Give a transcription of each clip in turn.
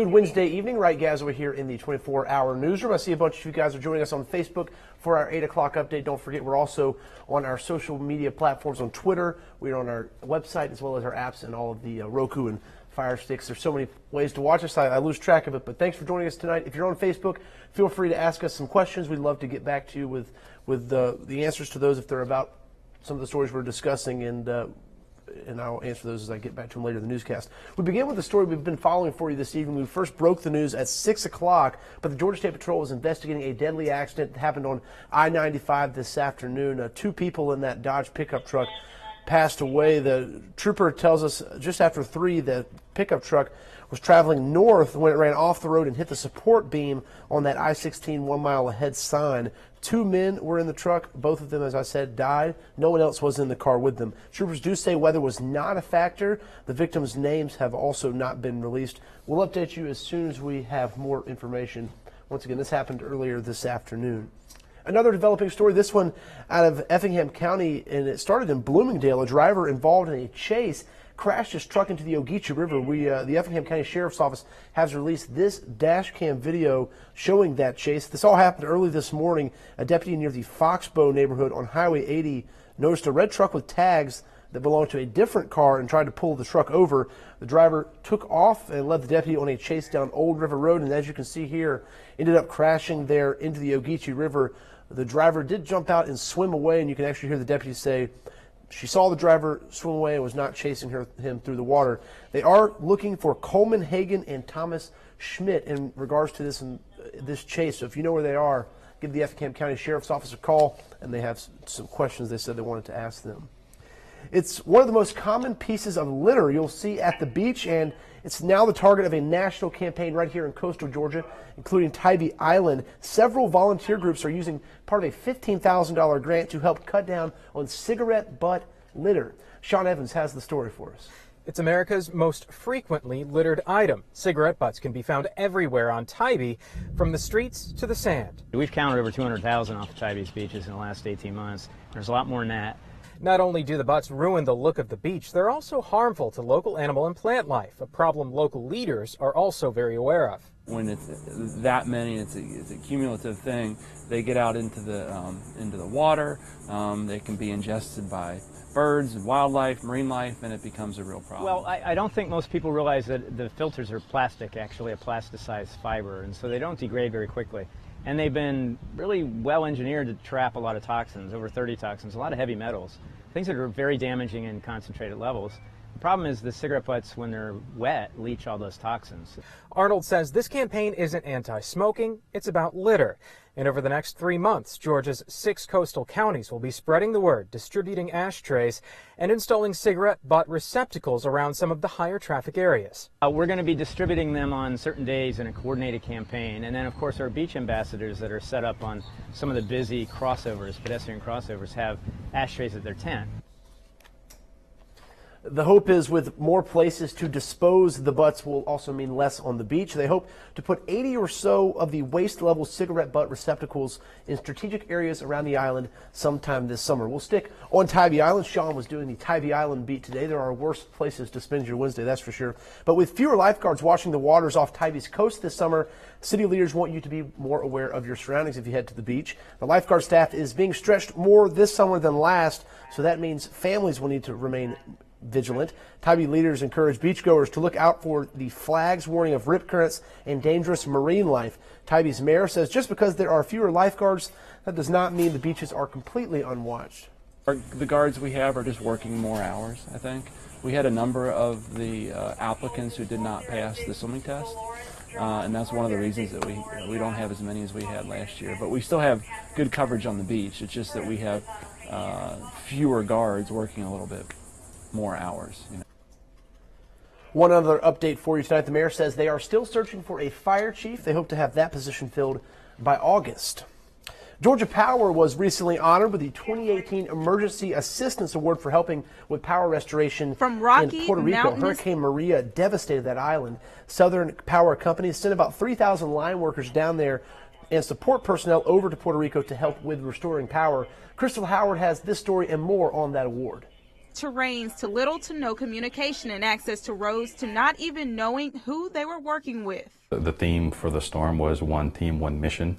Good Wednesday evening, right guys, over here in the 24-hour newsroom. I see a bunch of you guys are joining us on Facebook for our 8 o'clock update. Don't forget, we're also on our social media platforms on Twitter. We're on our website as well as our apps and all of the Roku and Fire Sticks. There's so many ways to watch us. I lose track of it, but thanks for joining us tonight. If you're on Facebook, feel free to ask us some questions. We'd love to get back to you with the answers to those if they're about some of the stories we're discussing, and I'll answer those as I get back to them later in the newscast. We begin with the story we've been following for you this evening. We first broke the news at 6 o'clock, but the Georgia State Patrol was investigating a deadly accident that happened on I-95 this afternoon. 2 people in that Dodge pickup truck passed away. The trooper tells us just after 3, the pickup truck was traveling north when it ran off the road and hit the support beam on that I-16 1 mile ahead sign. 2 men were in the truck. Both of them, as I said, died. No one else was in the car with them. Troopers do say weather was not a factor. The victims' names have also not been released. We'll update you as soon as we have more information. Once again, this happened earlier this afternoon. Another developing story, this one out of Effingham County, and it started in Bloomingdale. A driver involved in a chase crashed his truck into the Ogeechee River. The Effingham County Sheriff's Office has released this dash cam video showing that chase. This all happened early this morning. A deputy near the Foxbow neighborhood on Highway 80 noticed a red truck with tags that belonged to a different car and tried to pull the truck over. The driver took off and led the deputy on a chase down Old River Road, and as you can see here, ended up crashing there into the Ogeechee River. The driver did jump out and swim away, and you can actually hear the deputy say she saw the driver swim away and was not chasing him through the water. They are looking for Coleman Hagan and Thomas Schmidt in regards to this chase. So if you know where they are, give the Effingham County Sheriff's Office a call, and they have some questions they said they wanted to ask them. It's one of the most common pieces of litter you'll see at the beach, and it's now the target of a national campaign right here in coastal Georgia, including Tybee Island. Several volunteer groups are using part of a $15,000 grant to help cut down on cigarette butt litter. Sean Evans has the story for us. It's America's most frequently littered item. Cigarette butts can be found everywhere on Tybee, from the streets to the sand. We've counted over 200,000 off of Tybee's beaches in the last 18 months. There's a lot more than that. Not only do the butts ruin the look of the beach, they're also harmful to local animal and plant life, a problem local leaders are also very aware of. When it's that many, it's a cumulative thing. They get out into the water. They can be ingested by birds, wildlife, marine life, and it becomes a real problem. Well, I don't think most people realize that the filters are plastic, actually a plasticized fiber, and so they don't degrade very quickly. And they've been really well engineered to trap a lot of toxins, over 30 toxins, a lot of heavy metals, things that are very damaging in concentrated levels. The problem is the cigarette butts, when they're wet, leach all those toxins. Arnold says this campaign isn't anti-smoking, it's about litter. And over the next 3 months, Georgia's 6 coastal counties will be spreading the word, distributing ashtrays, and installing cigarette butt receptacles around some of the higher traffic areas. We're going to be distributing them on certain days in a coordinated campaign. And then, of course, our beach ambassadors that are set up on some of the busy crossovers, pedestrian crossovers, have ashtrays at their tent. The hope is with more places to dispose, the butts will also mean less on the beach. They hope to put 80 or so of the waste-level cigarette butt receptacles in strategic areas around the island sometime this summer. We'll stick on Tybee Island. Sean was doing the Tybee Island beat today. There are worse places to spend your Wednesday, that's for sure. But with fewer lifeguards watching the waters off Tybee's coast this summer, city leaders want you to be more aware of your surroundings if you head to the beach. The lifeguard staff is being stretched more this summer than last, so that means families will need to remain vigilant. Tybee leaders encourage beachgoers to look out for the flags warning of rip currents and dangerous marine life. Tybee's mayor says just because there are fewer lifeguards, that does not mean the beaches are completely unwatched. The guards we have are just working more hours, I think. We had a number of the applicants who did not pass the swimming test, and that's one of the reasons that we don't have as many as we had last year. But we still have good coverage on the beach. It's just that we have fewer guards working a little bit more hours. One other update for you tonight. The mayor says they are still searching for a fire chief. They hope to have that position filled by August. Georgia Power was recently honored with the 2018 Emergency Assistance Award for helping with power restoration in Puerto Rico. Hurricane Maria devastated that island. Southern Power Company sent about 3,000 line workers down there and support personnel over to Puerto Rico to help with restoring power. Crystal Howard has this story and more on that award. terrains to little to no communication and access to roads to not even knowing who they were working with. The theme for the storm was one team, one mission,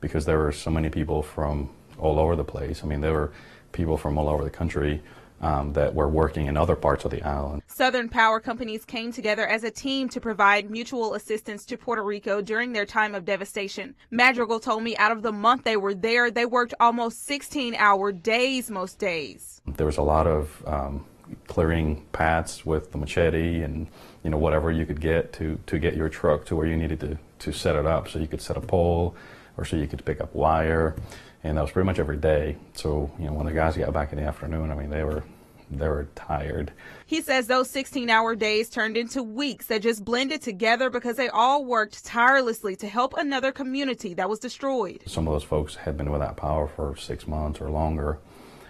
because there were so many people from all over the place. I mean, there were people from all over the country that were working in other parts of the island. Southern power companies came together as a team to provide mutual assistance to Puerto Rico during their time of devastation. Madrigal told me out of the month they were there, they worked almost 16-hour days most days. There was a lot of clearing paths with the machete and whatever you could get to get your truck to where you needed to set it up, so you could set a pole or so you could pick up wire. And that was pretty much every day. So, when the guys got back in the afternoon, I mean, they were tired. He says those 16-hour days turned into weeks that just blended together because they all worked tirelessly to help another community that was destroyed. Some of those folks had been without power for 6 months or longer.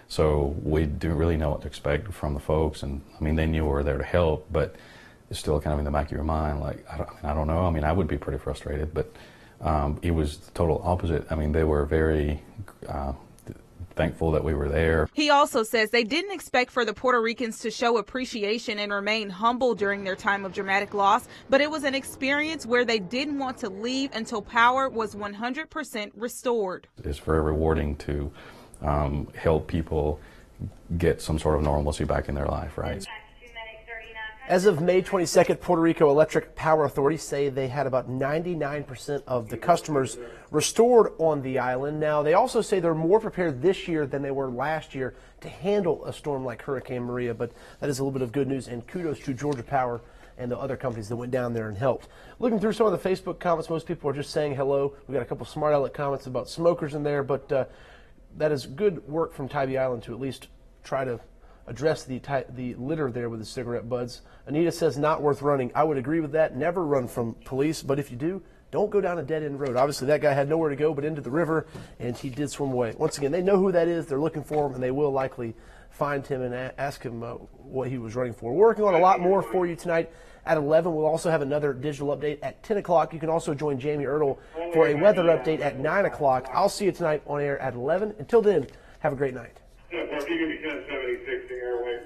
So we didn't really know what to expect from the folks. And, I mean, they knew we were there to help, but it's still kind of in the back of your mind, like, I don't know. I mean, I would be pretty frustrated, but it was the total opposite. I mean, they were very thankful that we were there. He also says they didn't expect for the Puerto Ricans to show appreciation and remain humble during their time of dramatic loss, but it was an experience where they didn't want to leave until power was 100% restored. It's very rewarding to help people get some sort of normalcy back in their life, right? As of May 22nd, Puerto Rico Electric Power Authority say they had about 99% of the customers restored on the island. Now, they also say they're more prepared this year than they were last year to handle a storm like Hurricane Maria, but that is a little bit of good news, and kudos to Georgia Power and the other companies that went down there and helped. Looking through some of the Facebook comments, most people are just saying hello. We got a couple smart aleck comments about smokers in there, but that is good work from Tybee Island to at least try to address the litter there with the cigarette butts. Anita says not worth running. I would agree with that. Never run from police, but if you do, don't go down a dead-end road. Obviously, that guy had nowhere to go but into the river, and he did swim away. Once again, they know who that is. They're looking for him, and they will likely find him and ask him what he was running for. We're working on a lot more for you tonight at 11. We'll also have another digital update at 10 o'clock. You can also join Jamie Ertl for a weather update at 9 o'clock. I'll see you tonight on air at 11. Until then, have a great night. Yeah, Mark, you can be 1076 the airway.